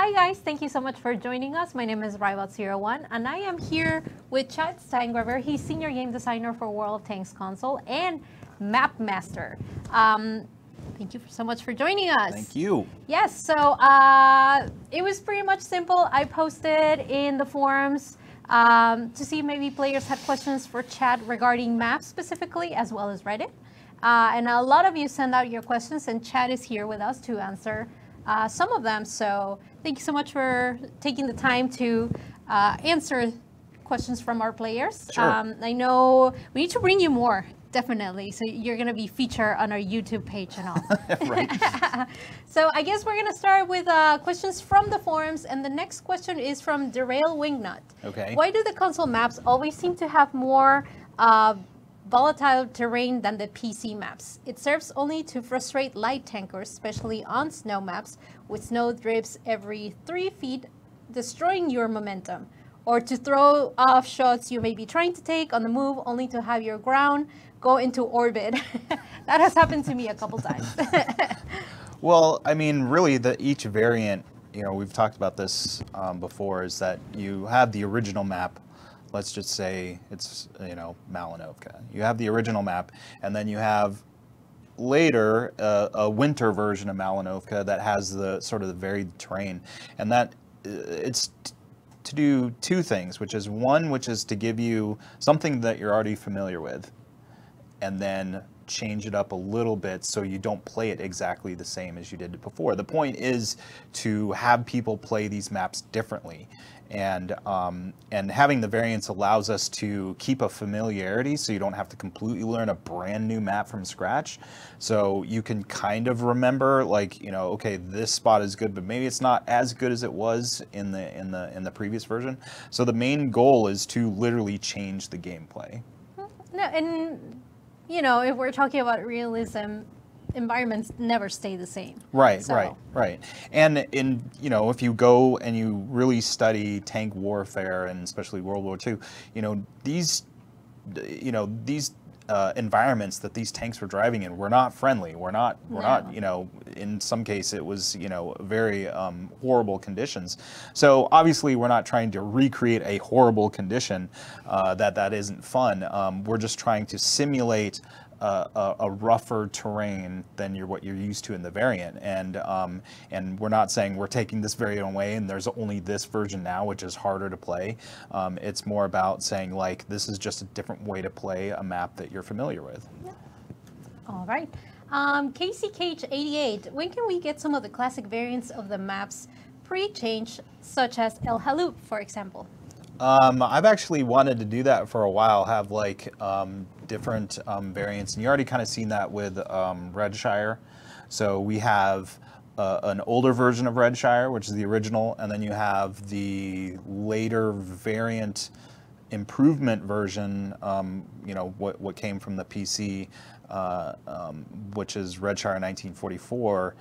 Hi guys, thank you so much for joining us. My name is Rybot01 and I am here with Chad Steingraber. He's Senior Game Designer for World of Tanks console and Map Master. Thank you so much for joining us. Thank you. Yes, so it was pretty much simple. I posted in the forums to see if maybe players had questions for Chad regarding maps specifically, as well as Reddit. And a lot of you sent out your questions, and Chad is here with us to answer some of them. So thank you so much for taking the time to answer questions from our players. Sure. I know we need to bring you more, definitely. So you're going to be featured on our YouTube page and all. Right. So I guess we're going to start with questions from the forums. And the next question is from Derail Wingnut. Okay. Why do the console maps always seem to have more volatile terrain than the PC maps? It serves only to frustrate light tankers, especially on snow maps, with snow drifts every 3 feet, destroying your momentum. Or to throw off shots you may be trying to take on the move, only to have your ground go into orbit. That has happened to me a couple times. Well, I mean, really, each variant, you know, we've talked about this before, is that you have the original map. Let's just say it's, you know, Malinovka. You have the original map, and then you have later a winter version of Malinovka that has the sort of the varied terrain, and that it's to do two things, which is one, which is to give you something that you're already familiar with, and then change it up a little bit so you don't play it exactly the same as you did it before. The point is to have people play these maps differently, and having the variants allows us to keep a familiarity, so you don't have to completely learn a brand new map from scratch. So you can kind of remember, like, you know, okay, this spot is good, but maybe it's not as good as it was in the previous version. So the main goal is to literally change the gameplay. No, and you know, if we're talking about realism, environments never stay the same. Right, So- right. And you know, if you go and you really study tank warfare, and especially World War II, you know, these environments that these tanks were driving in were not friendly. We're not, you know, in some case it was, you know, very horrible conditions. So obviously we're not trying to recreate a horrible condition that isn't fun. We're just trying to simulate a rougher terrain than what you're used to in the variant, and we're not saying we're taking this variant away and there's only this version now, which is harder to play. It's more about saying, like, this is just a different way to play a map that you're familiar with. Yeah. All right. Casey Cage 88. When can we get some of the classic variants of the maps pre-change, such as El Haloop, for example? I've actually wanted to do that for a while, have like different variants, and you already kind of seen that with Redshire. So we have an older version of Redshire, which is the original, and then you have the later variant improvement version, you know, what came from the PC, which is Redshire 1944.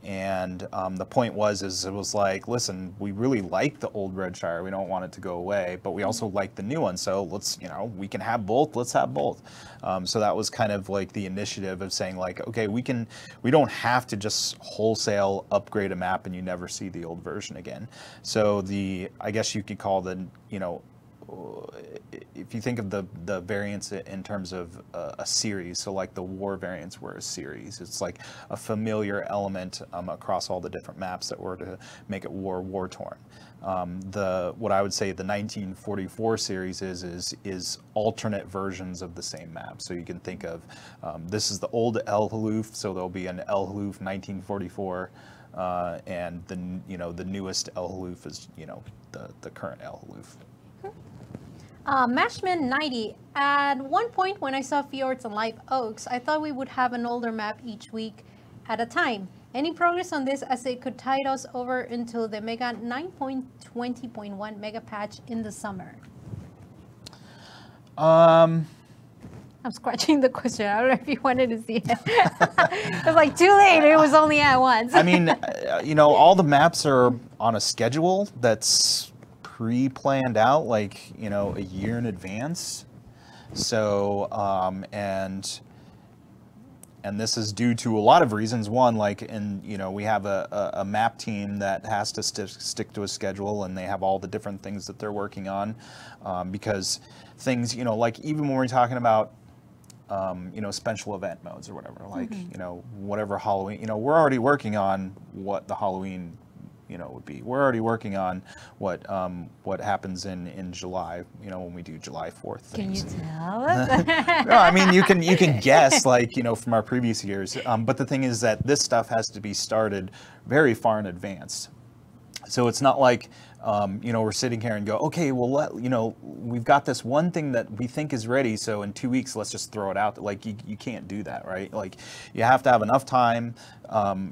And the point was, it was like, listen, we really like the old Redshire. We don't want it to go away, but we also like the new one. So let's, you know, we can have both. Let's have both. So that was kind of like the initiative of saying, like, okay, we don't have to just wholesale upgrade a map and you never see the old version again. So I guess you could call you know, if you think of the variants in terms of a series, so like the war variants were a series, it's like a familiar element across all the different maps that were to make it war-torn. What I would say the 1944 series is alternate versions of the same map. So you can think of this is the old El Halouf, so there'll be an El Halouf 1944. And the newest El Halouf is, you know, the current El Halouf. Mashman90. At one point when I saw Fjords and Live Oaks, I thought we would have an older map each week at a time. Any progress on this, as it could tide us over until the Mega 9.20.1 Mega patch in the summer? I'm scratching the question. I don't know if you wanted to see it. It was like too late. It was only at once. I mean, you know, all the maps are on a schedule that's pre-planned out, like, you know, a year in advance. So, and and this is due to a lot of reasons. One, like, we have a map team that has to stick to a schedule, and they have all the different things that they're working on, because things, like even when we're talking about, special event modes or whatever, like, whatever Halloween, we're already working on what the Halloween, would be. We're already working on what happens in July, when we do July 4th things. Can you tell us? No, I mean, you can guess, like, from our previous years. But the thing is that this stuff has to be started very far in advance. So it's not like, we're sitting here and go, okay, well, we've got this one thing that we think is ready, so in 2 weeks, let's just throw it out. Like, you can't do that, right? Like, you have to have enough time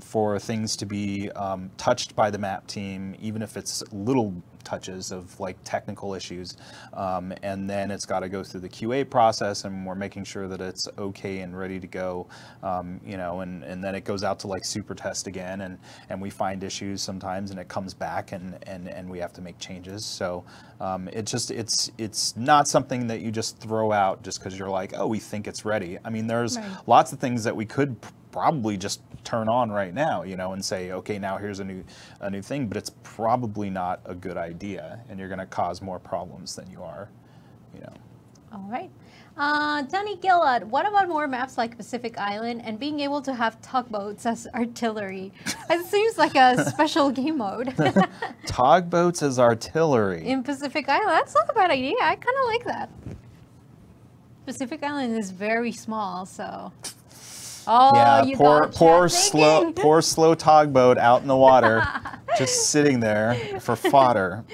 for things to be touched by the map team, even if it's little touches of like technical issues, and then it's got to go through the QA process, and we're making sure that it's okay and ready to go, and then it goes out to like super test again, and we find issues sometimes, and it comes back, and we have to make changes. So it's not something that you just throw out just because you're like, oh, we think it's ready. I mean, there's lots of things that we could probably just turn on right now, and say, okay, now here's a new thing, but it's probably not a good idea, and you're going to cause more problems than you are, All right. Danny Gillard, what about more maps like Pacific Island and being able to have tugboats as artillery? It seems like a special game mode. Tugboats as artillery. In Pacific Island, that's not a bad idea. I kind of like that. Pacific Island is very small, so... Oh, yeah, you poor slow tugboat out in the water, just sitting there for fodder.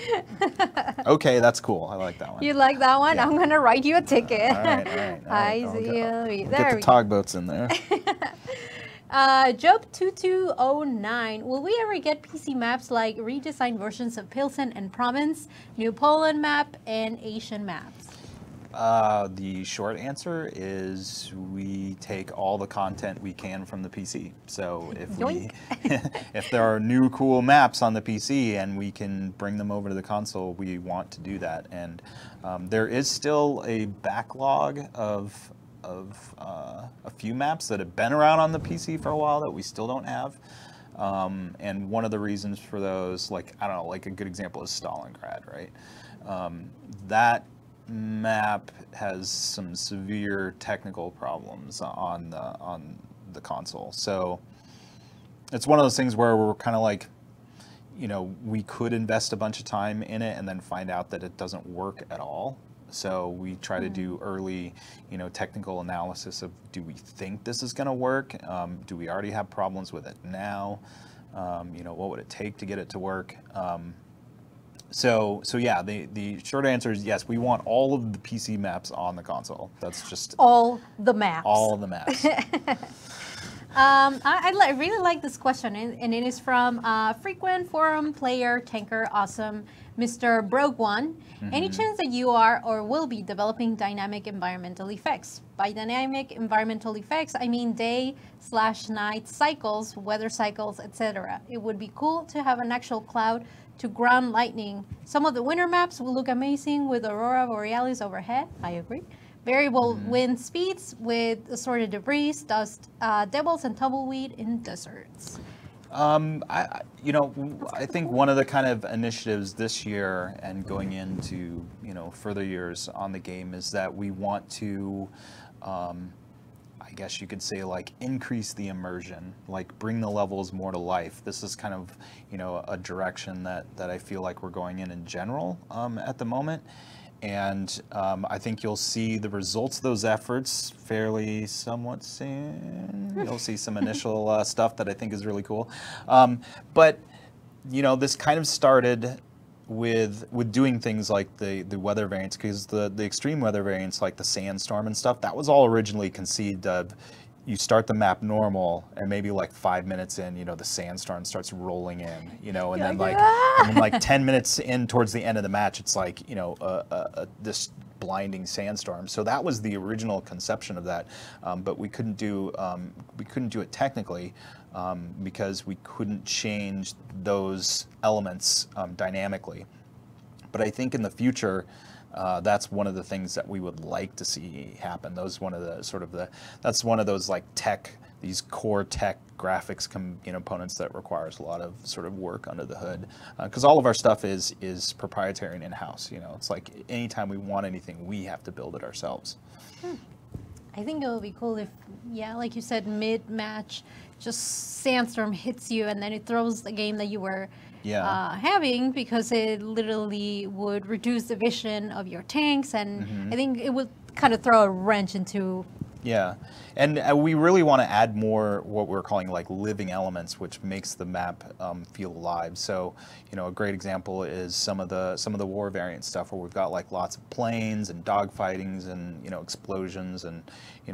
Okay, that's cool. I like that one. You like that one? Yeah. I'm gonna write you a ticket. All right. I see. Get the tugboats in there. Job2209, will we ever get PC maps like redesigned versions of Pilsen and Province, New Poland map, and Asian maps? The short answer is we take all the content we can from the PC. So if there are new cool maps on the PC and we can bring them over to the console, we want to do that. And there is still a backlog of a few maps that have been around on the PC for a while that we still don't have. And one of the reasons for those, like, I don't know, like a good example is Stalingrad, right? That map has some severe technical problems on the console. So it's one of those things where we're kind of like, we could invest a bunch of time in it and then find out that it doesn't work at all. So we try to do early, technical analysis of, do we think this is going to work? Do we already have problems with it now? What would it take to get it to work? So yeah, the short answer is yes, we want all of the PC maps on the console. That's just... all the maps. All of the maps. I really like this question, and it is from frequent forum player, tanker, awesome, Mr. Brogue One. Any chance that you are or will be developing dynamic environmental effects? By dynamic environmental effects, I mean day/night cycles, weather cycles, etc. It would be cool to have an actual cloud to ground lightning. Some of the winter maps will look amazing with aurora borealis overhead. I agree. Variable wind speeds with assorted debris, dust, devils, and tumbleweed in deserts. I think one of the kind of initiatives this year and going into further years on the game is that we want to, I guess you could say, like, increase the immersion, like bring the levels more to life. This is kind of a direction that I feel like we're going in general at the moment. And I think you'll see the results of those efforts fairly somewhat soon. You'll see some initial stuff that I think is really cool. But this kind of started with doing things like the weather variants, because the extreme weather variants like the sandstorm and stuff, that was all originally conceived of. You start the map normal, and maybe like 5 minutes in, the sandstorm starts rolling in, and then like 10 minutes in towards the end of the match, it's like, this blinding sandstorm. So that was the original conception of that, but we couldn't do it technically because we couldn't change those elements dynamically. But I think in the future, that's one of the things that we would like to see happen. That's one of those like tech these core tech graphics components that requires a lot of sort of work under the hood, because all of our stuff is proprietary and in-house. It's like anytime we want anything, we have to build it ourselves. I think it would be cool if, yeah, like you said, mid-match, just Sandstorm hits you and then it throws the game that you were having, because it literally would reduce the vision of your tanks, and I think it would kind of throw a wrench into. Yeah, and we really want to add more what we're calling like living elements, which makes the map feel alive. So, a great example is some of the war variant stuff where we've got like lots of planes and dogfightings and explosions and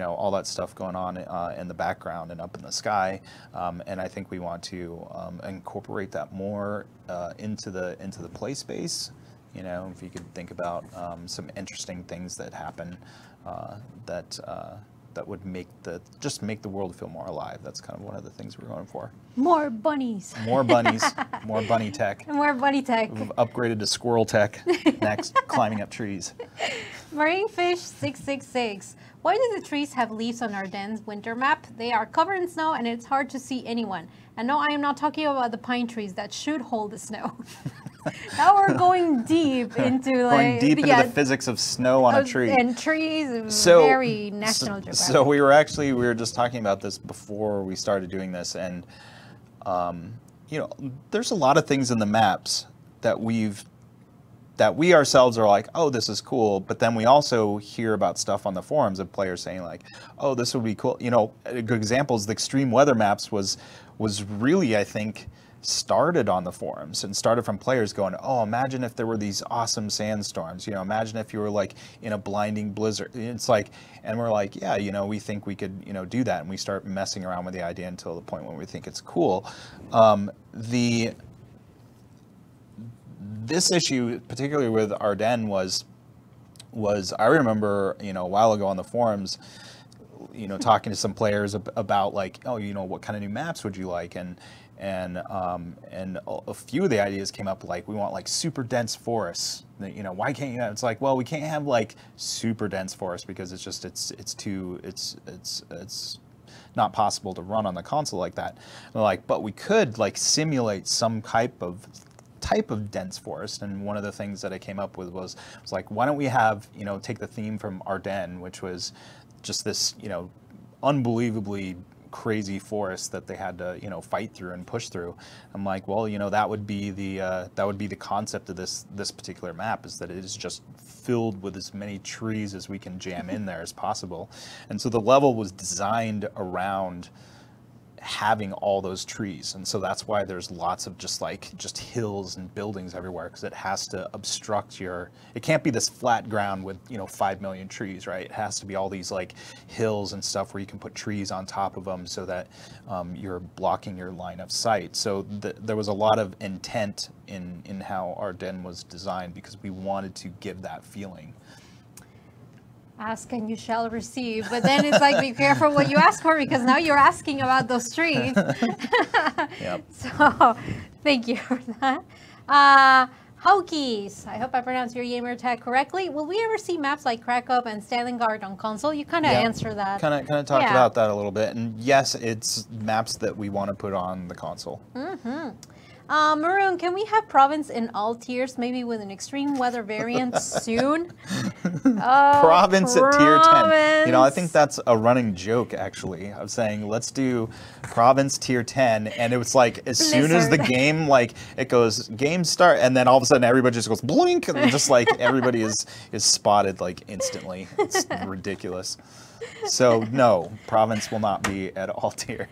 all that stuff going on in the background and up in the sky. And I think we want to incorporate that more into the play space. If you could think about some interesting things that happen that would make the world feel more alive. That's kind of one of the things we're going for. More bunnies. More bunnies. More bunny tech. More bunny tech. We've upgraded to squirrel tech next, climbing up trees. Marinefish 666. Why do the trees have leaves on Ardennes winter map? They are covered in snow and it's hard to see anyone. And no, I am not talking about the pine trees that should hold the snow. Now we're going deep into the physics of snow on a tree. And trees, very National Geographic. So we were just talking about this before we started doing this, and there's a lot of things in the maps that we ourselves are like, oh, this is cool, but then we also hear about stuff on the forums of players saying like, oh, this would be cool. A good example is the extreme weather maps was really, I think, started on the forums and started from players going, oh, imagine if there were these awesome sandstorms, imagine if you were like in a blinding blizzard. It's like, and we're like, yeah, we think we could, do that. And we start messing around with the idea until the point when we think it's cool. This issue, particularly with Ardennes, was I remember, a while ago on the forums, talking to some players about like, oh, what kind of new maps would you like? And a few of the ideas came up, like we want like super dense forests. Why can't you have? It's like, well, we can't have like super dense forests because it's not possible to run on the console like that. And they're like, but we could like simulate some type of dense forest. And one of the things that I came up with was like, why don't we have take the theme from Ardennes, which was just this unbelievably crazy forest that they had to fight through and push through. I'm like, well, that would be the concept of this particular map, is that it is just filled with as many trees as we can jam in there as possible. And so the level was designed around having all those trees, and so that's why there's lots of just hills and buildings everywhere, because it has to obstruct it can't be this flat ground with 5 million trees, right? It has to be all these like hills and stuff where you can put trees on top of them so that you're blocking your line of sight. So there was a lot of intent in how Ardennes was designed, because we wanted to give that feeling. Ask and you shall receive, but then it's like, be careful what you ask for, because now you're asking about those trees. Yep. So thank you for that. Hawkies, I hope I pronounced your gamer tag correctly. Will we ever see maps like Krakow and Stalingrad on console? You kind of answered that. Kind of talked about that a little bit, and yes, it's maps that we want to put on the console. Maroon, can we have province in all tiers, maybe with an extreme weather variant soon? Province at tier 10. I think that's a running joke, actually, of saying, let's do province tier 10, and it was like, as soon as the game, like, it goes, game start, and then all of a sudden everybody just goes, blink, and just like, everybody is spotted, like, instantly. It's ridiculous. So, no, province will not be at all tier.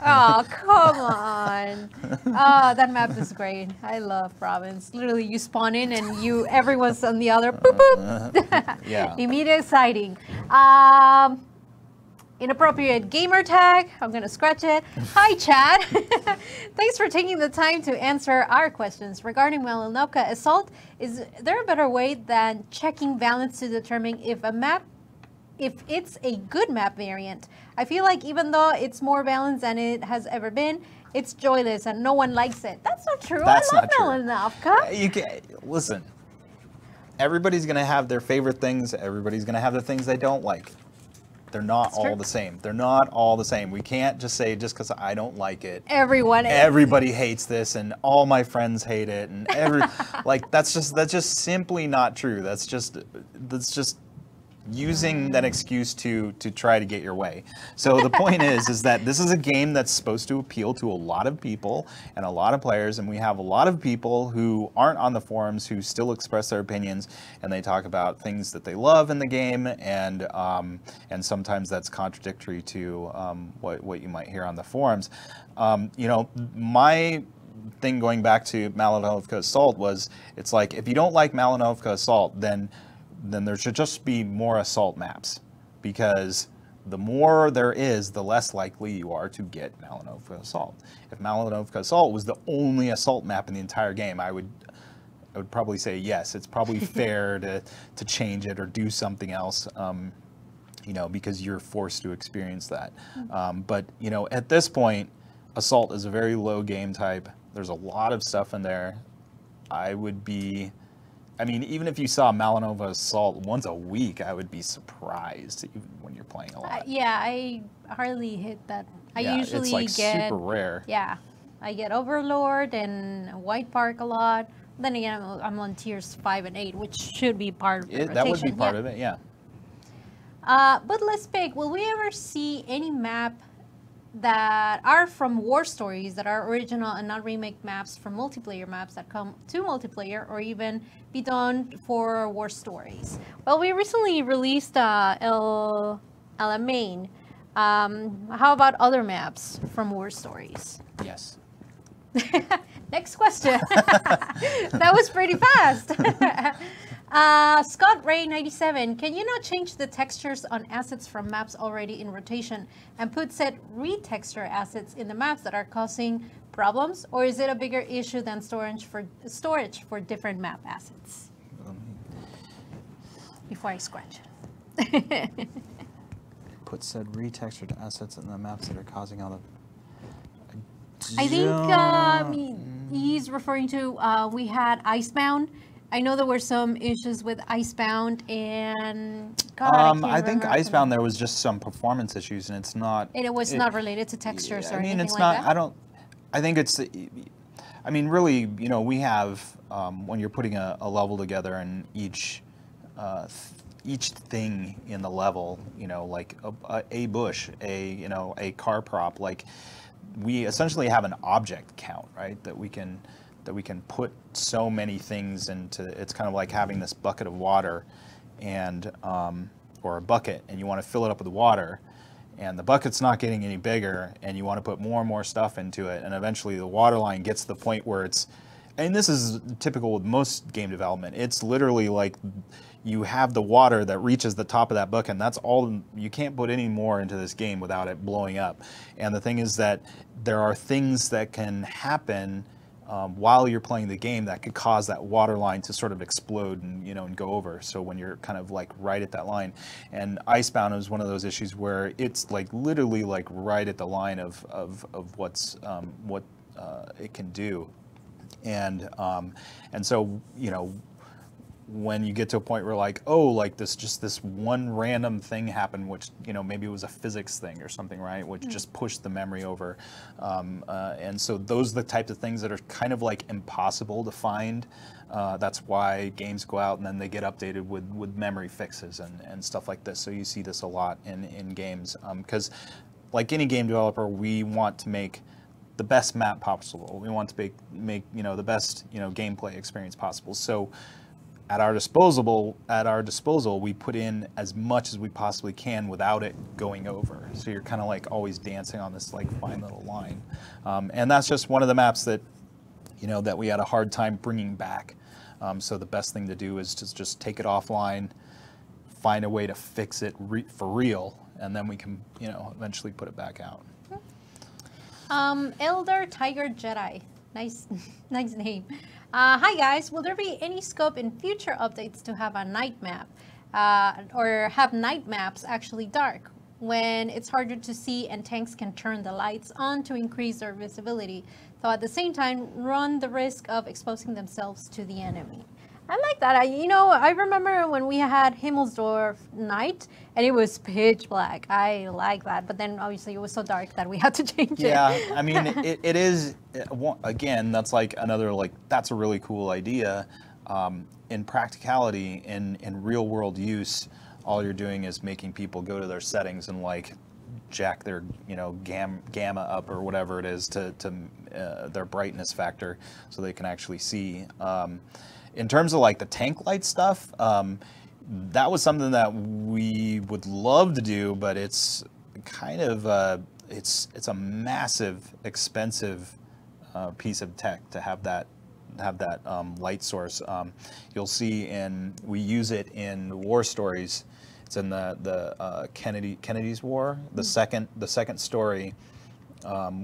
Oh, come on. Oh, that map is great. I love province. Literally, you spawn in and everyone's on the other. Boop, boop. Yeah. Immediate exciting. Inappropriate gamer tag. I'm going to scratch it. Hi, Chad. Thanks for taking the time to answer our questions. Regarding Malinovka Assault, is there a better way than checking balance to determine if it's a good map variant? I feel like even though it's more balanced than it has ever been, it's joyless and no one likes it. That's not true. I love Malinovka. Listen, everybody's going to have their favorite things. Everybody's going to have the things they don't like. They're not That's all true. the same. They're not all the same. We can't just say just because I don't like it. Everybody Hates this, and all my friends hate it, and like that's just simply not true. That's just using that excuse to try to get your way. So the point is that this is a game that's supposed to appeal to a lot of people and a lot of players, and we have a lot of people who aren't on the forums who still express their opinions, and they talk about things that they love in the game, and sometimes that's contradictory to what you might hear on the forums. You know, my thing going back to Malinovka Assault was, it's like, if you don't like Malinovka Assault, then there should just be more assault maps, because the more there is, the less likely you are to get Malinovka Assault. If Malinovka Assault was the only assault map in the entire game, I would probably say yes, it's probably fair to change it or do something else, you know, because you're forced to experience that. But you know, at this point, Assault is a very low game type. There's a lot of stuff in there. I mean, even if you saw Malinova Assault once a week, I would be surprised even when you're playing a lot. Yeah, I hardly hit that. I usually it's like get super rare. Yeah, I get Overlord and White Park a lot. Then again, I'm on tiers 5 and 8, which should be part of the rotation. That would be part of it, yeah. But let's pick. Will we ever see any map that are from war stories, that are original and not remake maps, from multiplayer maps that come to multiplayer, or even be done for war stories? Well, we recently released El Alamein. How about other maps from war stories? Yes. Next question. That was pretty fast. Scott Ray 97, can you not change the textures on assets from maps already in rotation and put said retexture assets in the maps that are causing problems, or is it a bigger issue than storage for different map assets? Before I scratch. Put said retextured assets in the maps that are causing all the... I think he's referring to, we had Icebound. I know there were some issues with Icebound, and God, I think Icebound, there was just some performance issues, and it's not... And it was not related to textures or anything like that? I mean, it's not... I think it's... I mean, really, you know, we have, when you're putting a level together, and each thing in the level, you know, like a bush, a car prop, like, we essentially have an object count, right, that we can put so many things into. It's kind of like having this bucket of water, and or a bucket, and you want to fill it up with water, and the bucket's not getting any bigger, and you want to put more and more stuff into it, and eventually the water line gets to the point where it's, and this is typical with most game development, it's literally like you have the water that reaches the top of that bucket, and that's all. You can't put any more into this game without it blowing up. And the thing is that there are things that can happen while you're playing the game that could cause that water line to sort of explode and, you know, and go over. So when you're kind of like right at that line, and Icebound is one of those issues where it's like literally like right at the line of what it can do, and so, you know, when you get to a point where like, oh, like this one random thing happened, which, you know, maybe it was a physics thing or something, right, which just pushed the memory over, and so those are the types of things that are kind of like impossible to find. That's why games go out and then they get updated with memory fixes and stuff like this. So you see this a lot in games, because like any game developer, we want to make the best map possible. We want to make you know, the best, you know, gameplay experience possible. So at our disposal, we put in as much as we possibly can without it going over. So you're kind of like always dancing on this like fine little line, and that's just one of the maps that, you know, that we had a hard time bringing back. So the best thing to do is to just take it offline, find a way to fix it for real, and then we can, you know, eventually put it back out. Elder Tiger Jedi, nice name. Hi guys, will there be any scope in future updates to have a night map, or have night maps actually dark, when it's harder to see and tanks can turn the lights on to increase their visibility, though at the same time run the risk of exposing themselves to the enemy? I like that. I remember when we had Himmelsdorf night and it was pitch black. I like that. But then obviously it was so dark that we had to change it. Yeah, I mean, it is, again, that's like another, like, that's a really cool idea. In practicality, in real world use, all you're doing is making people go to their settings and like jack their gamma up or whatever it is to their brightness factor so they can actually see. In terms of like the tank light stuff, that was something that we would love to do, but it's kind of it's a massive, expensive piece of tech to have that light source. You'll see we use it in War Stories. It's in the Kennedy's War, the second story,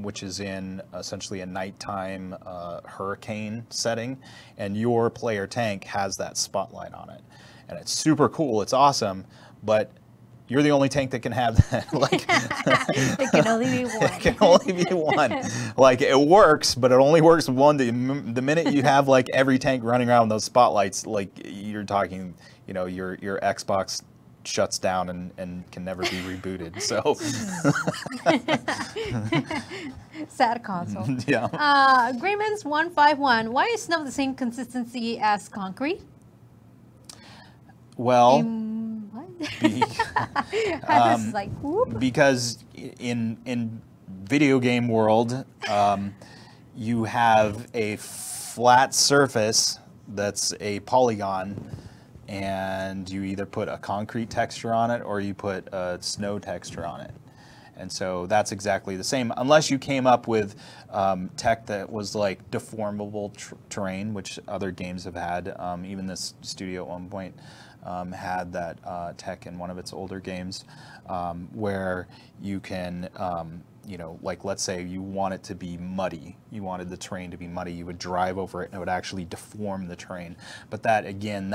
which is in essentially a nighttime hurricane setting, and your player tank has that spotlight on it, and it's super cool. It's awesome, but you're the only tank that can have that. Like, it can only be one. It can only be one. Like, it works, but it only works with one. The minute you have like every tank running around with those spotlights, like you're talking, your Xbox shuts down and can never be rebooted. So sad console. Yeah. Agreements 151. Why is snow the same consistency as concrete? Well, I was like, whoop. because in video game world, you have a flat surface that's a polygon, and you either put a concrete texture on it or you put a snow texture on it. And so that's exactly the same, unless you came up with tech that was like deformable terrain, which other games have had. Even this studio at one point had that tech in one of its older games, where you can, like let's say you want it to be muddy, you wanted the terrain to be muddy, you would drive over it and it would actually deform the terrain. But that, again,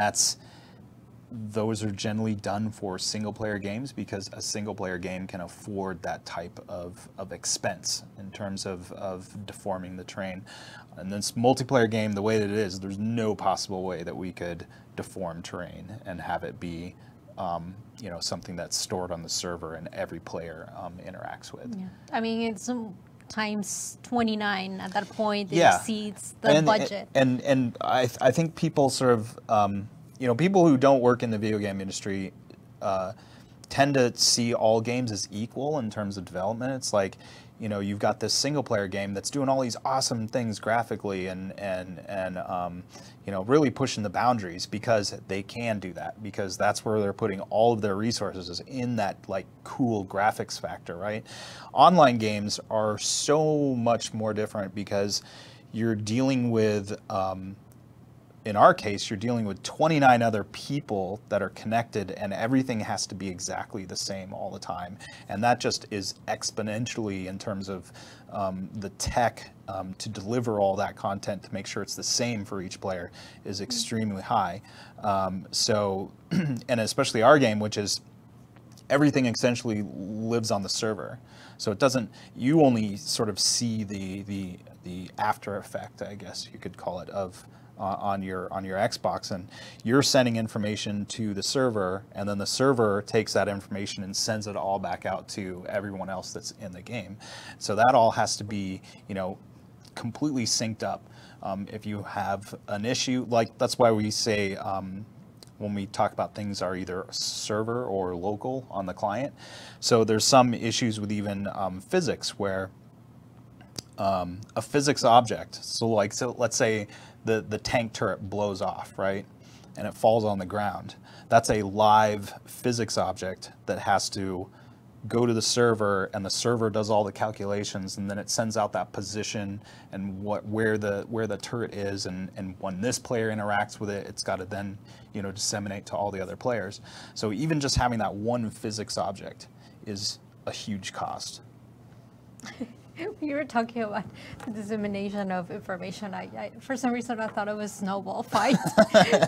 those are generally done for single-player games because a single-player game can afford that type of expense in terms of deforming the terrain. And this multiplayer game, the way that it is, there's no possible way that we could deform terrain and have it be something that's stored on the server and every player interacts with. Yeah. I mean, it's times 29 at that point. It Yeah. exceeds the budget. And I think people sort of... people who don't work in the video game industry tend to see all games as equal in terms of development. It's like, you've got this single player game that's doing all these awesome things graphically and really pushing the boundaries because they can do that, because that's where they're putting all of their resources, is in that like cool graphics factor, right? Online games are so much more different because you're dealing with in our case, you're dealing with 29 other people that are connected, and everything has to be exactly the same all the time. And that just is exponentially, in terms of the tech to deliver all that content to make sure it's the same for each player, is extremely high. And especially our game, which is everything essentially lives on the server. So it doesn't, you only sort of see the after effect, I guess you could call it, of on your Xbox, and you're sending information to the server, and then the server takes that information and sends it all back out to everyone else that's in the game. So that all has to be, completely synced up. If you have an issue, like that's why we say when we talk about things are either server or local on the client. So there's some issues with even physics where a physics object, so let's say the tank turret blows off, right? And it falls on the ground. That's a live physics object that has to go to the server, and the server does all the calculations, and then it sends out that position and where the turret is, and when this player interacts with it, it's got to then disseminate to all the other players. So even just having that one physics object is a huge cost. We were talking about the dissemination of information. For some reason, I thought it was snowball fight.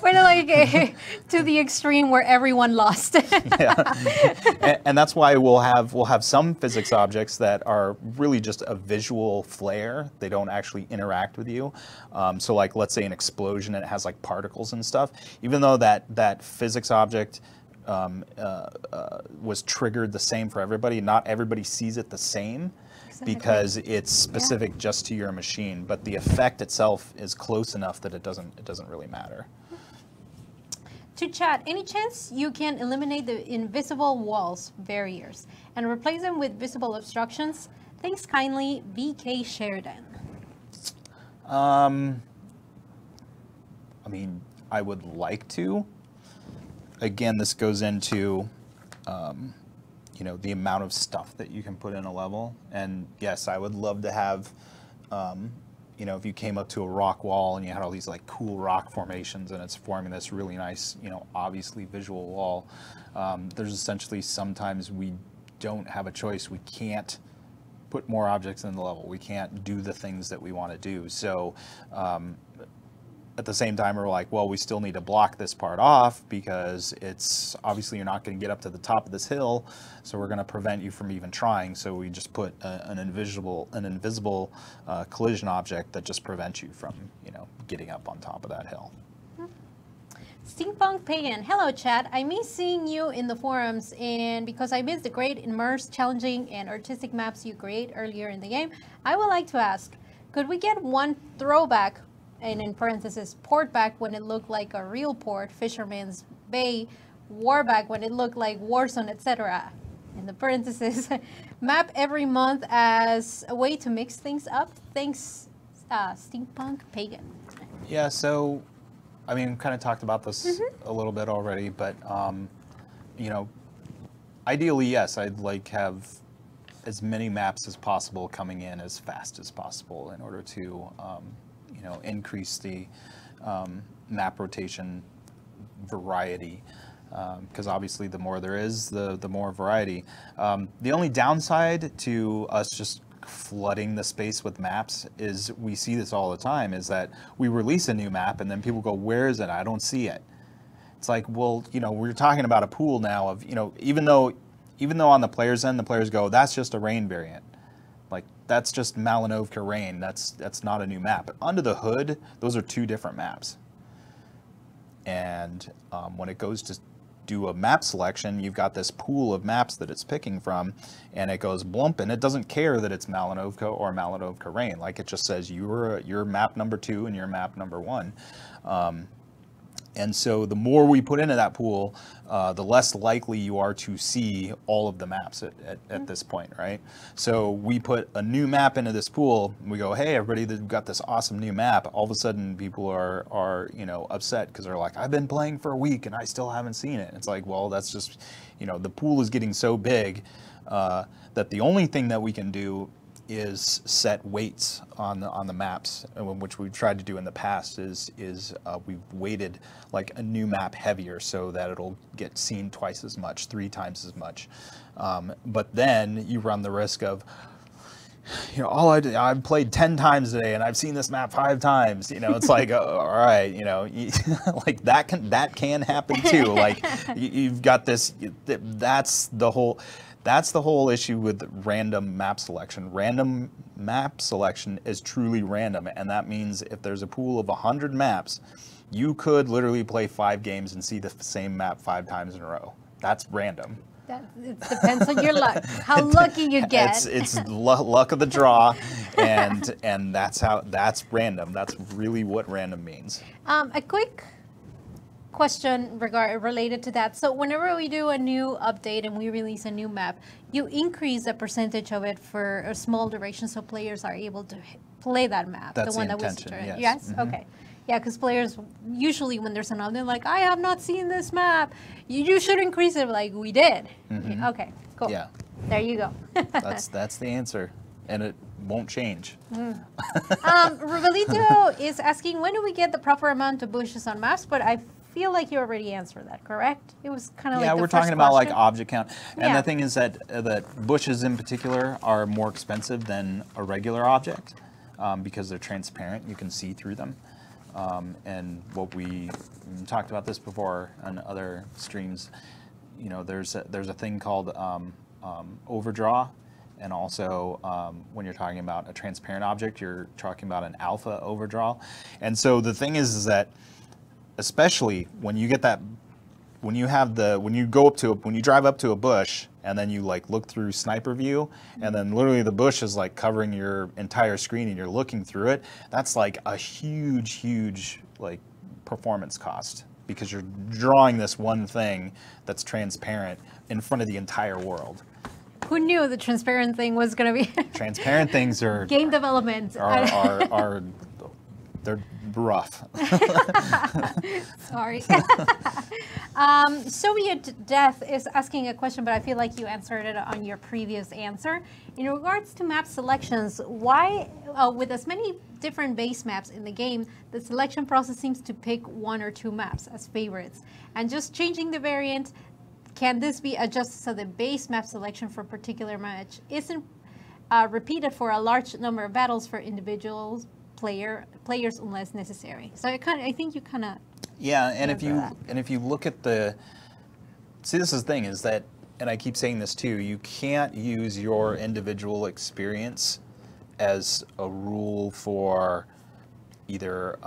We're like to the extreme where everyone lost. Yeah. And that's why we'll have some physics objects that are really just a visual flare. They don't actually interact with you. So like, let's say an explosion and it has like particles and stuff. Even though that physics object was triggered the same for everybody, not everybody sees it the same. Exactly. Because it's specific just to your machine, but the effect itself is close enough that it doesn't really matter. To chat, any chance you can eliminate the invisible walls barriers and replace them with visible obstructions? Thanks kindly, VK Sheridan. I mean, I would like to. Again, this goes into you know, the amount of stuff that you can put in a level. And yes, I would love to have, you know, if you came up to a rock wall and you had all these like cool rock formations and it's forming this really nice, you know, obviously visual wall. There's essentially sometimes we don't have a choice. We can't put more objects in the level. We can't do the things that we want to do. So at the same time, we're like, well, we still need to block this part off because it's obviously you're not going to get up to the top of this hill, so we're going to prevent you from even trying. So we just put an invisible collision object that just prevents you from, you know, getting up on top of that hill. Steampunk Pagan, hello chat. I miss seeing you in the forums, and because I miss the great immersed, challenging, and artistic maps you create earlier in the game, I would like to ask, could we get one throwback, and in parentheses, port back when it looked like a real port, Fisherman's Bay, Warback when it looked like Warzone, etc. In the parentheses, map every month as a way to mix things up. Thanks, Steampunk Pagan. Yeah, so, I mean, kind of talked about this a little bit already, but, you know, ideally, yes, I'd like have as many maps as possible coming in as fast as possible in order to, you know, increase the map rotation variety, because obviously the more there is, the more variety. The only downside to us just flooding the space with maps is, we see this all the time, is that we release a new map and then people go, where is it? I don't see it. It's like, well, you know, we're talking about a pool now of, you know, even though on the player's end, the players go, that's just a rain variant. Like, that's just Malinovka Rain. That's not a new map. But under the hood, those are two different maps. And when it goes to do a map selection, you've got this pool of maps that it's picking from, and it goes blump, and it doesn't care that it's Malinovka or Malinovka Rain. Like, it just says you're map number 2 and you're map number 1. And so the more we put into that pool, the less likely you are to see all of the maps at this point, right? So we put a new map into this pool, and we go, hey, everybody, they've got this awesome new map. All of a sudden, people are you know, upset because they're like, I've been playing for a week and I still haven't seen it. It's like, well, that's just, you know, the pool is getting so big that the only thing that we can do is set weights on the maps, which we've tried to do in the past. We've weighted like a new map heavier so that it'll get seen twice as much, 3 times as much. But then you run the risk of, you know, I've played 10 times today and I've seen this map 5 times. You know, it's like, all right, you know, like that can happen too. Like you've got this. That's the whole issue with random map selection. Random map selection is truly random, and that means if there's a pool of 100 maps, you could literally play 5 games and see the same map 5 times in a row. That's random. It depends on your luck, how lucky you get. It's luck of the draw, and that's random. That's really what random means. A quick question related to that. So whenever we do a new update and we release a new map, you increase the percentage of it for a small duration so players are able to play that map. That's the one the that intention, was yes. Yes? Okay. Yeah, because players usually when there's an update, they're like, I have not seen this map. You should increase it. Like, we did. Okay, cool. Yeah. There you go. That's the answer, and it won't change. Rivelito is asking, when do we get the proper amount of bushes on maps? But I feel like you already answered that, correct? It was kind of like yeah, the we're first talking about like question. object count, and Yeah. the thing is that bushes in particular are more expensive than a regular object because they're transparent. You can see through them, and what we talked about this before on other streams. You know, there's a thing called overdraw, and also when you're talking about a transparent object, you're talking about an alpha overdraw. And so the thing is that especially when you get that, when you drive up to a bush and then you like look through sniper view and then literally the bush is like covering your entire screen and you're looking through it, that's like a huge like performance cost because you're drawing this one thing that's transparent in front of the entire world. Who knew the transparent thing was going to be Transparent things are game development? are they're rough. Sorry. Soviet Death is asking a question, but I feel like you answered it on your previous answer. In regards to map selections, why, with as many different base maps in the game, the selection process seems to pick 1 or 2 maps as favorites, and just changing the variant? Can this be adjusted so the base map selection for a particular match isn't repeated for a large number of battles for individual players unless necessary? So I think you kind of and if you look at this is the thing is that, and I keep saying this too, you can't use your individual experience as a rule for either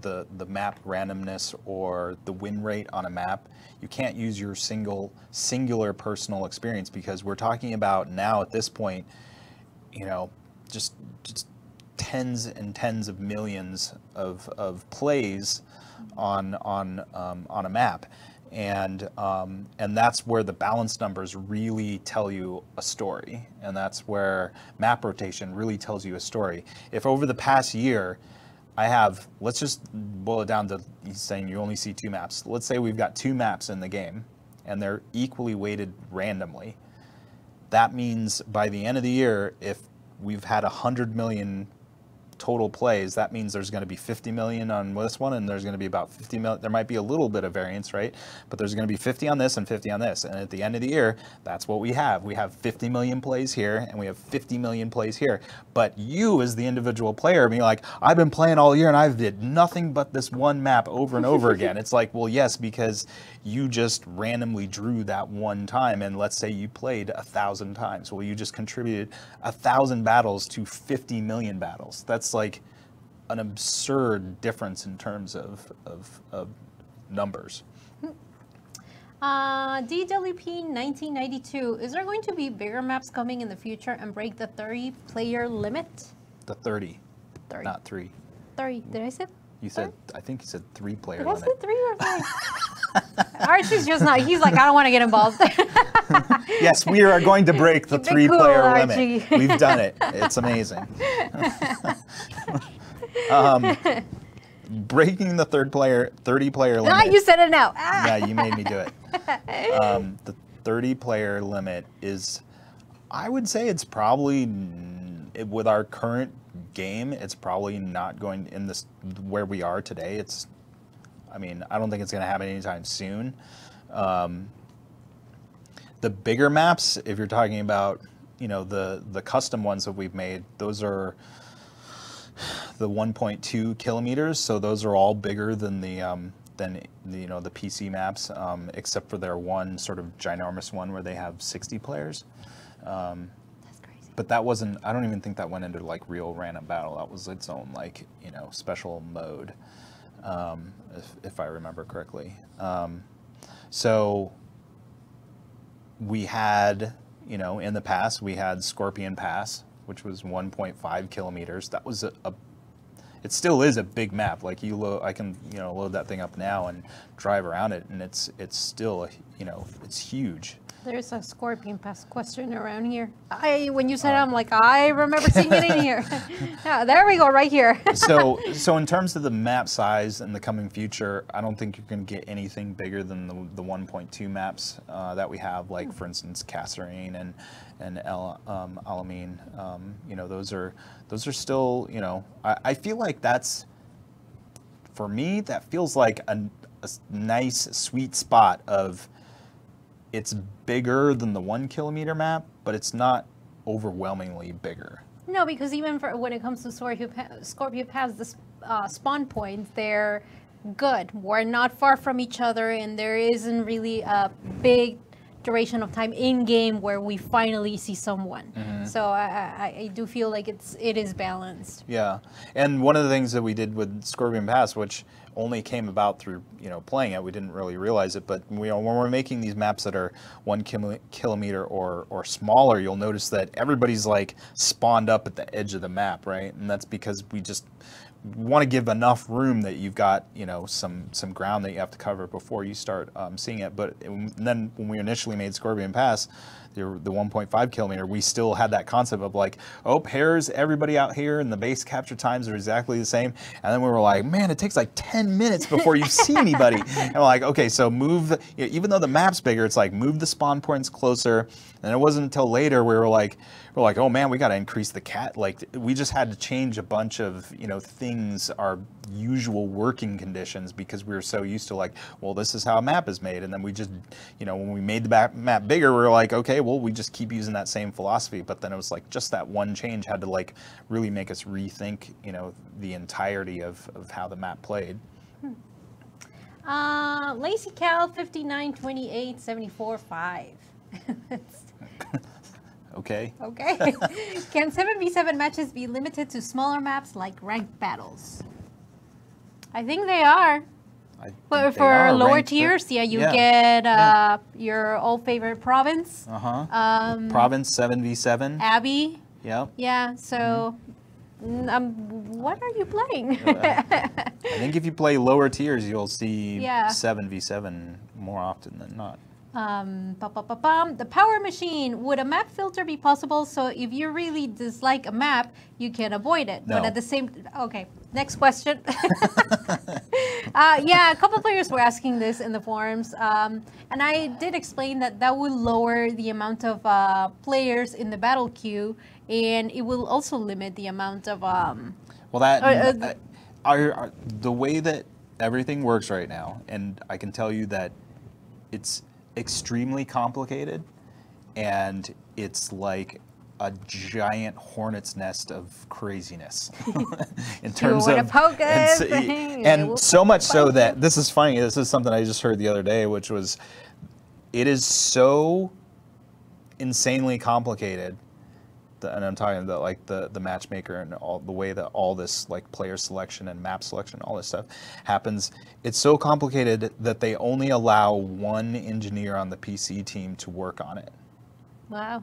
the map randomness or the win rate on a map. You can't use your singular personal experience because we're talking about now at this point, you know, just tens and tens of millions of plays on a map, and that's where the balance numbers really tell you a story, and that's where map rotation really tells you a story. If over the past year I have, let's just boil it down to saying you only see 2 maps. Let's say we've got 2 maps in the game and they're equally weighted randomly. That means by the end of the year, if we've had 100 million total plays, that means there's going to be 50 million on this one, and there's going to be about 50 million. There might be a little bit of variance, right? But there's going to be 50 on this and 50 on this. And at the end of the year, that's what we have. We have 50 million plays here, and we have 50 million plays here. But you, as the individual player, being like, I've been playing all year, and I've did nothing but this one map over and over again. It's like, well, yes, because you just randomly drew that one time, and let's say you played 1,000 times. Well, you just contributed 1,000 battles to 50 million battles. That's like an absurd difference in terms of numbers. DWP 1992, is there going to be bigger maps coming in the future and break the 30-player limit? The 30, 30. not 3. 30, did I say? You said, I think you said 3-player Did I limit. say 3 or 5? Archie's just not, he's like, I don't want to get involved. Yes, we are going to break the Keep it 3-player cool, limit. Archie. We've done it. It's amazing. Breaking the 30-player limit. Ah, you said it now. Ah. Yeah, you made me do it. The 30-player limit is, I would say it's probably, with our current game, it's probably not going in this where we are today. It's, I mean, I don't think it's going to happen anytime soon. The bigger maps, if you're talking about, you know, the custom ones that we've made, those are the 1.2 kilometers. So those are all bigger than the you know, the PC maps, except for their one sort of ginormous one where they have 60 players. That's crazy. But that wasn't, I don't even think that went into like real random battle. That was its own, like, you know, special mode, if I remember correctly. So we had, you know, in the past, we had Scorpio Past, which was 1.5 kilometers. That was it still is a big map. Like I can, you know, load that thing up now and drive around it, and it's still, you know, it's huge. There's a Scorpio Past question around here. When you said it, I'm like, I remember seeing it in here. Yeah, there we go, right here. So in terms of the map size in the coming future, I don't think you're going to get anything bigger than the 1.2 maps that we have. Like, for instance, Kasserine and Alamein. You know, those are still, you know, I feel like that's, for me, that feels like nice sweet spot of it's bigger than the 1 kilometer map, but it's not overwhelmingly bigger. No, because even when it comes to Scorpio Past, the spawn points, they're good. We're not far from each other, and there isn't really a big duration of time in game where we finally see someone. So I do feel like it is balanced. Yeah, and one of the things that we did with Scorpio Past, which only came about through playing it, we didn't really realize it, but when we're making these maps that are 1 kilometer or smaller, you'll notice that everybody's like spawned up at the edge of the map, right? And that's because we just want to give enough room that you've got some ground that you have to cover before you start seeing it. But then when we initially made Scorpion Pass, the 1.5 kilometer, we still had that concept of like, oh, here's everybody out here, and the base capture times are exactly the same. And then we were like, man, it takes like 10 minutes before you see anybody. And we're like, okay, so move, even though the map's bigger, it's like move the spawn points closer. And it wasn't until later we were like, oh man, we got to increase the like we just had to change a bunch of things, our usual working conditions, because we were so used to like, well, this is how a map is made. And then we just when we made the map bigger, we were like, okay, well, we just keep using that same philosophy. But then it was like just that one change had to like really make us rethink the entirety of how the map played. Lazy Cal 5928 74 5. Okay. Okay. Can 7v7 matches be limited to smaller maps like ranked battles? I think they are. But for lower tiers, you get your old favorite province. Province 7v7. Abbey. Yep. Yeah. So, what are you playing? I think if you play lower tiers, you'll see 7v7 more often than not. The power machine. Would a map filter be possible? So if you really dislike a map, you can avoid it. No. But at the same, okay. Next question. Yeah, a couple players were asking this in the forums, and I did explain that would lower the amount of players in the battle queue, and it will also limit the amount of. Well, that the way that everything works right now, and I can tell you that it's extremely complicated, and it's like a giant hornet's nest of craziness in terms of poke and so much so that this is funny. This is something I just heard the other day, which was it is so insanely complicated. And I'm talking about like the matchmaker and all the way that all this like player selection and map selection, all this stuff happens. It's so complicated that they only allow one engineer on the PC team to work on it. Wow,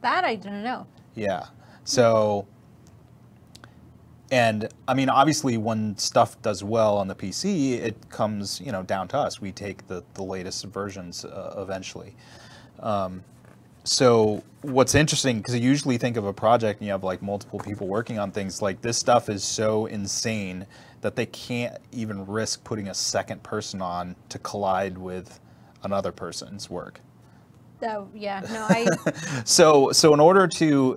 that I didn't know. Yeah. So, and I mean, obviously, when stuff does well on the PC, it comes down to us. We take the latest versions eventually. So what's interesting, because you usually think of a project and you have like multiple people working on things, like this stuff is so insane that they can't even risk putting a second person on to collide with another person's work. Oh, yeah, no, So in order to,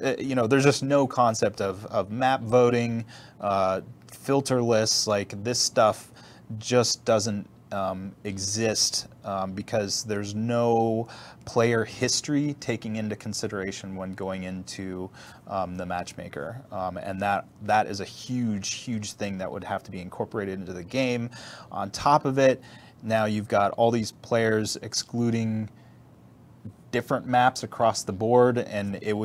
there's just no concept of map voting, filter lists, like this stuff just doesn't exist because there's no player history taking into consideration when going into the matchmaker, and that is a huge thing that would have to be incorporated into the game. On top of it, now you've got all these players excluding different maps across the board, and you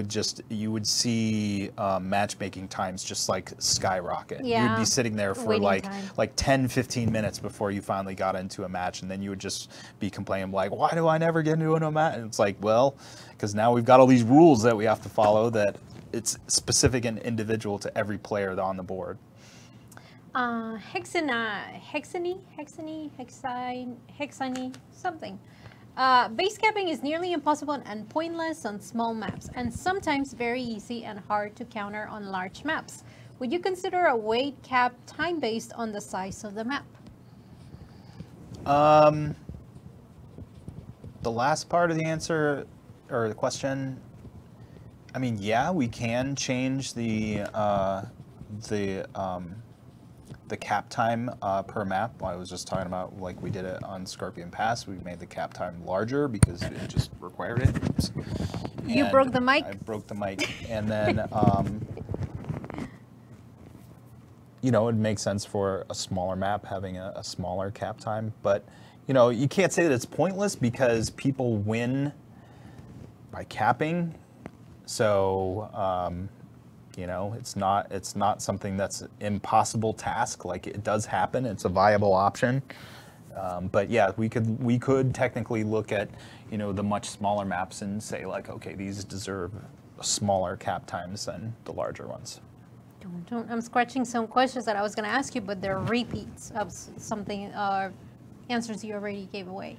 would see matchmaking times just like skyrocket. Yeah. You would be sitting there for like 10-15 minutes before you finally got into a match, and then you would just be complaining like, why do I never get into a match? And it's like, well, because now we've got all these rules that we have to follow that it's specific and individual to every player on the board. Hexany, something. Base capping is nearly impossible and pointless on small maps, and sometimes very easy and hard to counter on large maps. Would you consider a weight cap time based on the size of the map? The last part of the answer, or the question, I mean, yeah, we can change the the cap time per map. I was just talking about, like, we did it on Scorpio Past. We made the cap time larger because it just required it. Oops. You broke the mic? I broke the mic. And then, you know, it makes sense for a smaller map having a smaller cap time. But, you know, you can't say that it's pointless because people win by capping. So, you know, it's not something that's an impossible task. Like, it does happen. It's a viable option. But yeah, we could technically look at, you know, the much smaller maps and say, like, okay, these deserve smaller cap times than the larger ones. I'm scratching some questions that I was going to ask you, but they're repeats of something, answers you already gave away.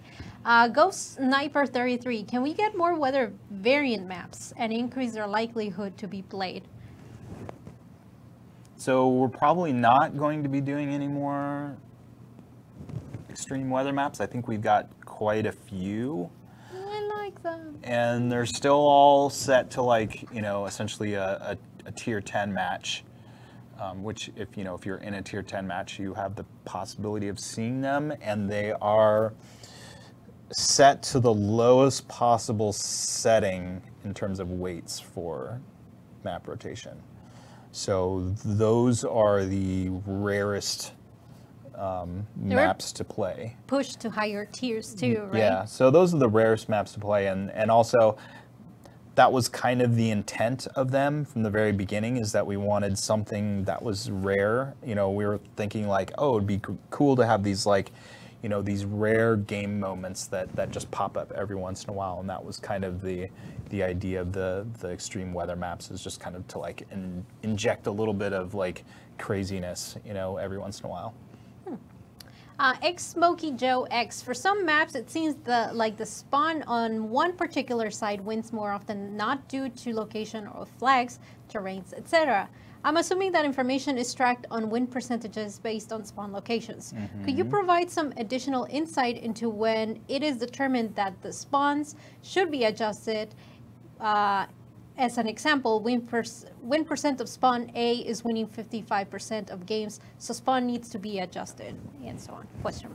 Ghost Sniper 33, can we get more weather variant maps and increase their likelihood to be played? So we're probably not going to be doing any more extreme weather maps. I think we've got quite a few. I like them. And they're still all set to, like, you know, essentially a tier 10 match. Which, if you're in a tier 10 match, you have the possibility of seeing them, and they are set to the lowest possible setting in terms of weights for map rotation. So those are the rarest maps to play. Pushed to higher tiers too, right? Yeah, so those are the rarest maps to play, and also that was kind of the intent of them from the very beginning, is that we wanted something that was rare. You know, we were thinking, like, oh, it'd be cool to have these, like, you know, these rare game moments that just pop up every once in a while, and that was kind of the idea of the extreme weather maps, is just kind of to, like, inject a little bit of, like, craziness, you know, every once in a while. X Smokey Joe X. For some maps, it seems the spawn on one particular side wins more often, not due to location or flags, terrains, etc. I'm assuming that information is tracked on win percentages based on spawn locations. Mm-hmm. Could you provide some additional insight into when it is determined that the spawns should be adjusted? As an example, win percent of spawn A is winning 55% of games, so spawn needs to be adjusted, and so on. Question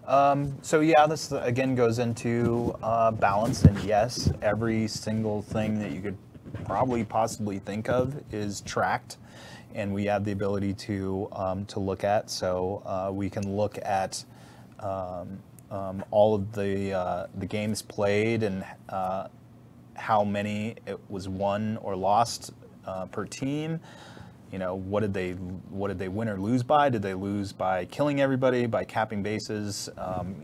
mark. So yeah, this again goes into balance, and yes, every single thing that you could probably possibly think of is tracked, and we have the ability to look at. So we can look at all of the games played and how many it was won or lost per team. You know, what did they win or lose by? Did they lose by killing everybody, by capping bases?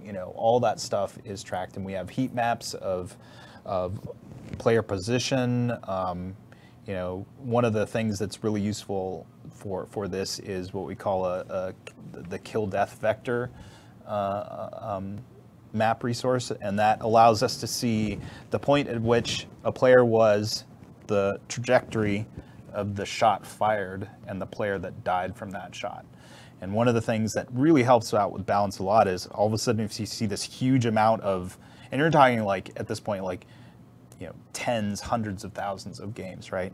You know, all that stuff is tracked, and we have heat maps of player position. You know, one of the things that's really useful for this is what we call the kill death vector map resource, and that allows us to see the point at which a player was, the trajectory of the shot fired, and the player that died from that shot. And one of the things that really helps out with balance a lot is all of a sudden if you see this huge amount of, and you're talking, like, at this point, like, you know, tens, hundreds of thousands of games, right?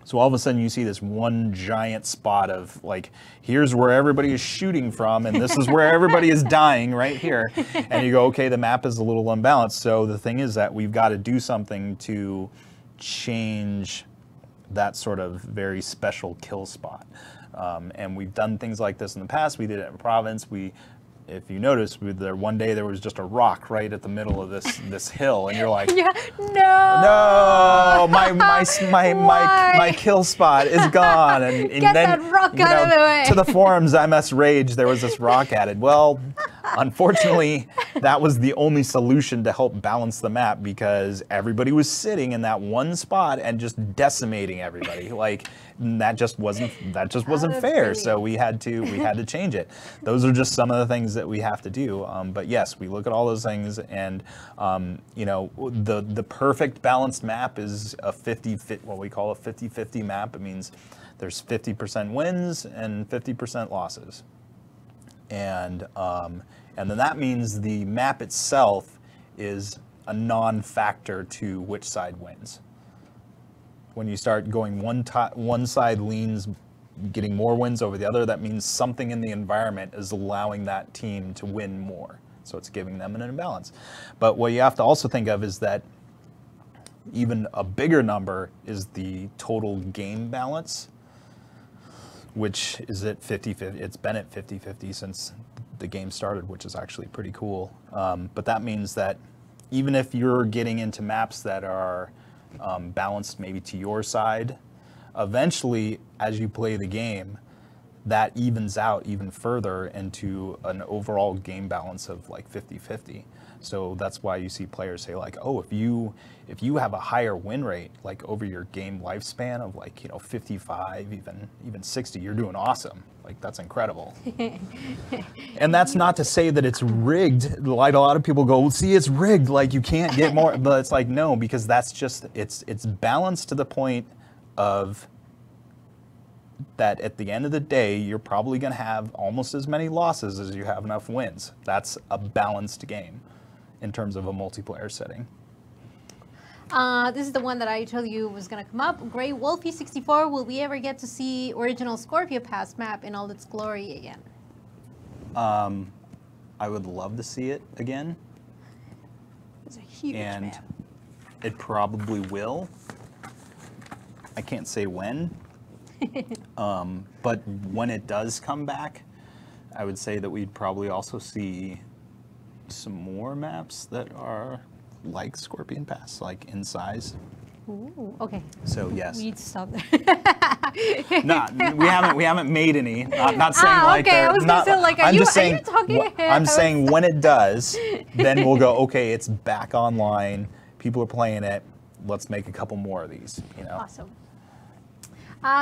So all of a sudden you see this one giant spot of, like, here's where everybody is shooting from, and this is where everybody is dying right here. And you go, okay, the map is a little unbalanced. So the thing is that we've got to do something to change that sort of very special kill spot. And we've done things like this in the past. We did it in Province. If you notice, one day there was just a rock right at the middle of this hill, and you're like, yeah, no, my kill spot is gone, and Get then that rock out of the way. To the forums, MS Rage, there was this rock added. Well, unfortunately, that was the only solution to help balance the map, because everybody was sitting in that one spot and just decimating everybody. Like, that just wasn't fair. Brilliant. So we had to change it. Those are just some of the things that we have to do. But yes, we look at all those things, and you know, the perfect balanced map is what we call a 50-50 map. It means there's 50% wins and 50% losses, and then that means the map itself is a non-factor to which side wins. When you start going one side leans getting more wins over the other, that means something in the environment is allowing that team to win more. So it's giving them an imbalance. But what you have to also think of is that even a bigger number is the total game balance, which is at 50-50. It's been at 50-50 since the game started, which is actually pretty cool. But that means that even if you're getting into maps that are balanced maybe to your side, eventually, as you play the game, that evens out even further into an overall game balance of like 50-50. So that's why you see players say like, oh, if you have a higher win rate, like over your game lifespan of like, 55, even 60, you're doing awesome. Like, that's incredible. And that's not to say that it's rigged. Like, a lot of people go, well, see, it's rigged. Like, you can't get more. But it's like, no, because that's just, it's balanced to the point of that at the end of the day, you're probably going to have almost as many losses as you have enough wins. That's a balanced game in terms of a multiplayer setting. This is the one that I told you was going to come up. Grey Wolfie 64, will we ever get to see original Scorpio Past map in all its glory again? I would love to see it again. It's a huge map. It probably will. I can't say when. But when it does come back, I would say that we'd probably also see some more maps that are like Scorpion Pass, like in size. Ooh, okay. So yes. We need to stop there. No, we haven't made any. Not saying like okay. I was gonna say like, are you talking? I'm saying when it does, then we'll go. Okay, it's back online. People are playing it. Let's make a couple more of these. Awesome.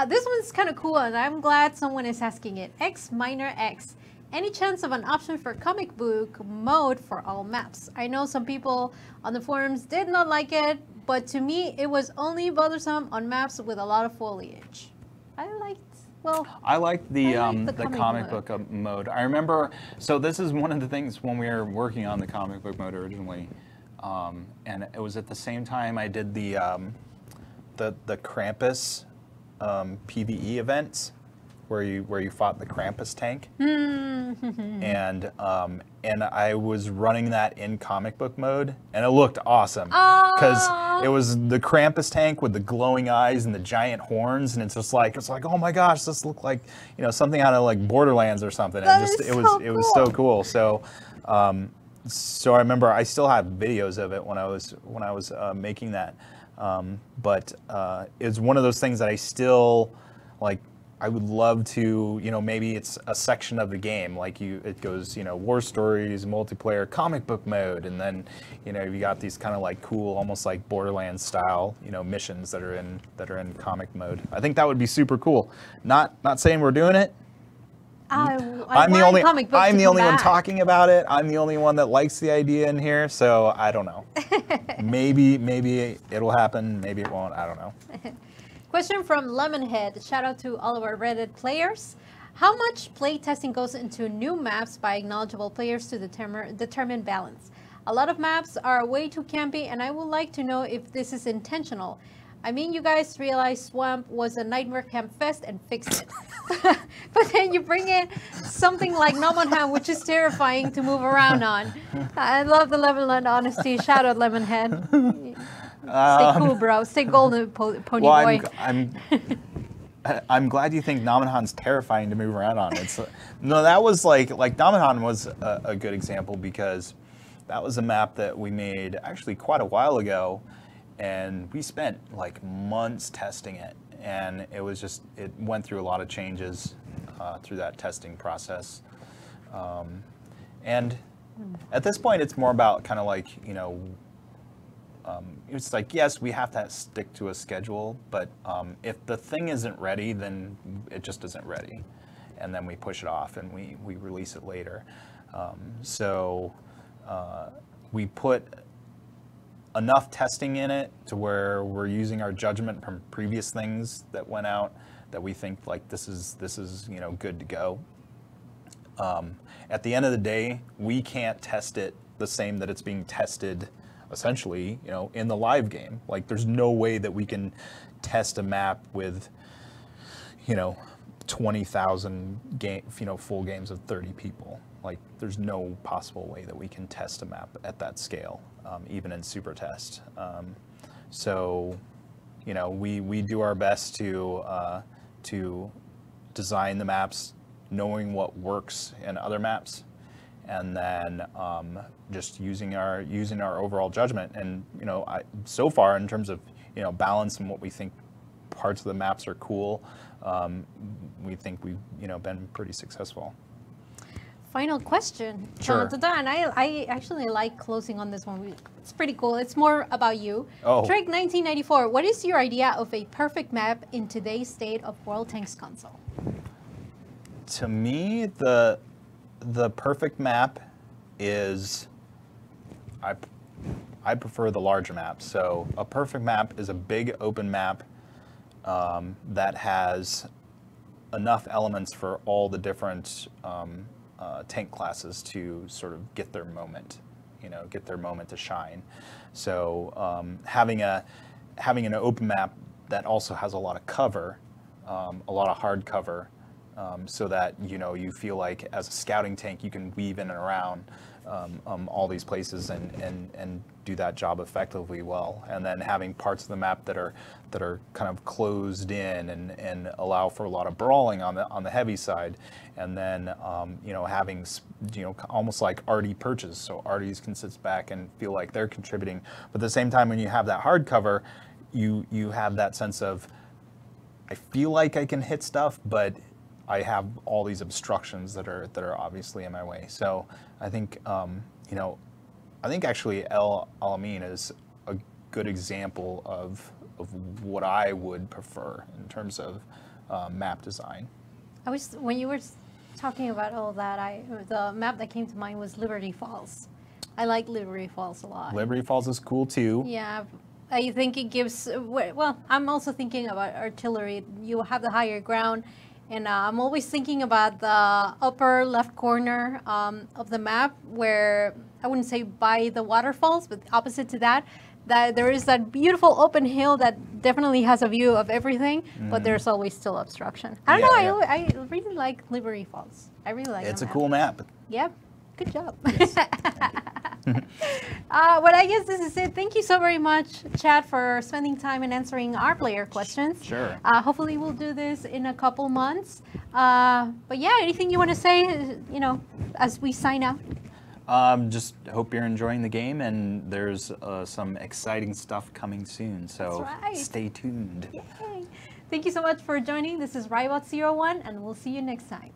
This one's kind of cool, and I'm glad someone is asking it. X Minor X. Any chance of an option for comic book mode for all maps? I know some people on the forums did not like it, but to me, it was only bothersome on maps with a lot of foliage. I liked the comic book mode. I remember, so this is one of the things when we were working on the comic book mode originally, and it was at the same time I did the Krampus PvE events where you fought the Krampus tank, and I was running that in comic book mode, and it looked awesome because it was the Krampus tank with the glowing eyes and the giant horns, and it's like oh my gosh, this looked like something out of like Borderlands or something. It was so cool. So so I remember I still have videos of it when I was making that. But it's one of those things that I still like. I would love to, maybe it's a section of the game, like it goes, war stories, multiplayer, comic book mode, and then, you got these kind of like cool, almost like Borderlands style, missions that are in comic mode. I think that would be super cool. Not saying we're doing it. I'm the only one talking about it. I'm the only one that likes the idea in here, so I don't know. maybe it'll happen, maybe it won't. I don't know. Question from Lemonhead. Shout out to all of our Reddit players. How much playtesting goes into new maps by knowledgeable players to determine balance? A lot of maps are way too campy, and I would like to know if this is intentional. I mean, you guys realized Swamp was a nightmare camp fest and fixed it. But then you bring in something like Nomonham, which is terrifying to move around on. I love the level and honesty. Shout out Lemonhead. Stay cool, bro. Stay golden, pony boy. I'm glad you think Nomonhan's terrifying to move around on. No, that was like Nomonhan was a good example because that was a map that we made actually quite a while ago, and we spent like months testing it, and it went through a lot of changes through that testing process, and at this point it's more about kind of like it's like, yes, we have to stick to a schedule, but if the thing isn't ready, then it just isn't ready. And then we push it off and we release it later. So we put enough testing in it to where we're using our judgment from previous things that went out that we think like this is good to go. At the end of the day, we can't test it the same that it's being tested essentially, in the live game. Like, there's no way that we can test a map with, 20,000 full games of 30 people. Like, there's no possible way that we can test a map at that scale, even in super test. So, we do our best to design the maps, knowing what works in other maps, and then just using our overall judgment. And so far, in terms of balance and what we think parts of the maps are cool, we think we've been pretty successful. Final question. Sure. And I actually like closing on this one. It's pretty cool. It's more about you. Oh. Drake 1994, what is your idea of a perfect map in today's state of World Tanks console? To me, the perfect map is, I prefer the larger map. So a perfect map is a big open map that has enough elements for all the different tank classes to sort of get their moment, to shine. So having an open map that also has a lot of cover, a lot of hard cover, so that you feel like as a scouting tank you can weave in and around all these places and do that job effectively well. And then having parts of the map that are kind of closed in and allow for a lot of brawling on the heavy side. And then having almost like arty perches, so arties can sit back and feel like they're contributing. But at the same time, when you have that hard cover, you have that sense of, I feel like I can hit stuff, but I have all these obstructions that are obviously in my way. So I think actually El Alamein is a good example of what I would prefer in terms of map design. When you were talking about all that, the map that came to mind was Liberty Falls. I like Liberty Falls a lot. Liberty Falls is cool too. Yeah. I think it gives, well, I'm also thinking about artillery. You have the higher ground. And I'm always thinking about the upper left corner of the map, where I wouldn't say by the waterfalls, but opposite to that there is that beautiful open hill that definitely has a view of everything, but there's always still obstruction. I don't know. Yeah. I really like Liberty Falls. I really like it. It's a cool map. Yep. Good job. Yes. Well, I guess this is it. Thank you so very much, Chad, for spending time and answering our player questions. Sure. Hopefully we'll do this in a couple months. But yeah, anything you want to say, as we sign out? Just hope you're enjoying the game, and there's some exciting stuff coming soon. So That's right. Stay tuned. Yay. Thank you so much for joining. This is Rybot01, and we'll see you next time.